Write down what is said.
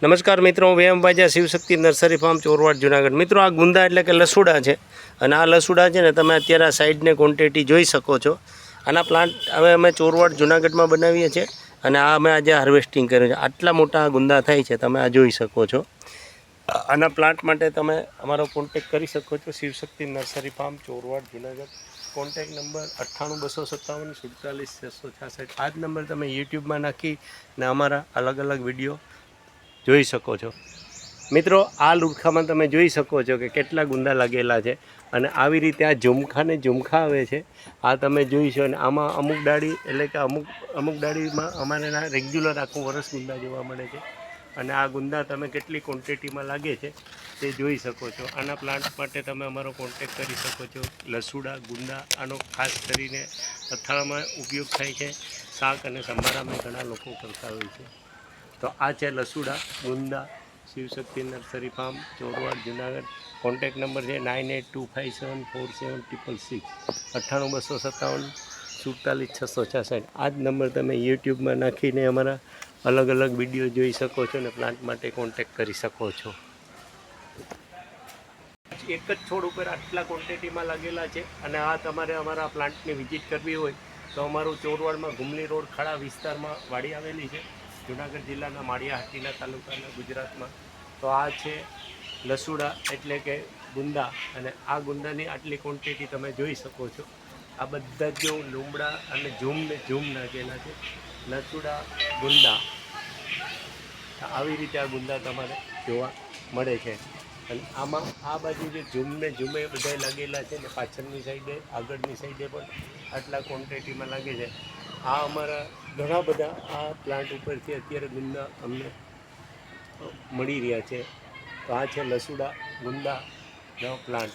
નમસ્કાર મિત્રો, હું વેમ બાજા શિવશક્તિ નર્સરી ફાર્મ ચોરવાડ જુનાગઢ। મિત્રો, આ ગુંદા એટલે કે લસુડા છે અને આ લસુડા છે ને તમે અત્યારે આ સાઈડને ક્વોન્ટિટી જોઈ શકો છો। આના પ્લાન્ટ હવે અમે ચોરવાડ જુનાગઢમાં બનાવીએ છીએ અને આ અમે આજે હાર્વેસ્ટિંગ કર્યું છે। આટલા મોટા ગુંદા થાય છે, તમે આ જોઈ શકો છો। આના પ્લાન્ટ માટે તમે અમારો કોન્ટેક કરી શકો છો, Shivshakti nursery farm Chorwad Junagadh. Contact number 98 257 47 666। આ જ નંબર તમે યુટ્યુબમાં નાખીને અમારા અલગ અલગ વિડીયો જોઈ શકો છો। મિત્રો, આ લુરખામાં તમે જોઈ શકો છો કે કેટલા ગુંદા લાગેલા છે અને આવી રીતે આ ઝુમખાને ઝુમખા આવે છે, આ તમે જોઈશો। અને આમાં અમુક ડાળી એટલે કે અમુક ડાળીમાં અમારે રેગ્યુલર આખું વરસ ગુંદા જોવા મળે છે અને આ ગુંદા તમે કેટલી ક્વોન્ટિટીમાં લાગે છે તે જોઈ શકો છો। આના પ્લાન્ટ માટે તમે અમારો કોન્ટેક કરી શકો છો। લસુડા ગુંદા આનો ખાસ કરીને અથાણામાં ઉપયોગ થાય છે, શાક અને સંભારામાં ઘણા લોકો કરતા હોય છે। તો આ છે લસુડા ગુંદા, Shivshakti nursery farm Chorwad Junagadh. Contact number છે 9825747666 98 257 47 666। આ જ નંબર તમે યુટ્યુબમાં નાખીને અમારા અલગ અલગ વિડીયો જોઈ શકો છો અને પ્લાન્ટ માટે કોન્ટેક કરી શકો છો। એક જ છોડ ઉપર આટલા ક્વોન્ટિટીમાં લાગેલા છે અને આ તમારે અમારા પ્લાન્ટની વિઝિટ કરવી હોય તો અમારું ચોરવાડમાં ઘુમલી રોડ ખાડા વિસ્તારમાં વાડી આવેલી છે, જુનાગઢ જિલ્લાના માળિયા હાટીના તાલુકાના ગુજરાતમાં। તો આ છે લસુડા એટલે કે ગુંદા અને આ ગુંદાની આટલી ક્વોન્ટિટી તમે જોઈ શકો છો। આ બધા જ જો લીમડા અને ઝૂમ નાખેલા છે, લસુડા ગુંદા આવી રીતે આ ગુંદા તમારે જોવા મળે છે। અને આમાં આ બાજુ જે ઝૂમે બધા લાગેલા છે ને પાછળની સાઈડે આગળની સાઈડે પણ આટલા ક્વોન્ટિટીમાં લાગે છે। આ અમારા ઘણા બધા આ પ્લાન્ટ ઉપરથી અત્યારે ગુંદા અમને મળી રહ્યા છે। તો આ છે લસુડા ગુંદાનો પ્લાન્ટ।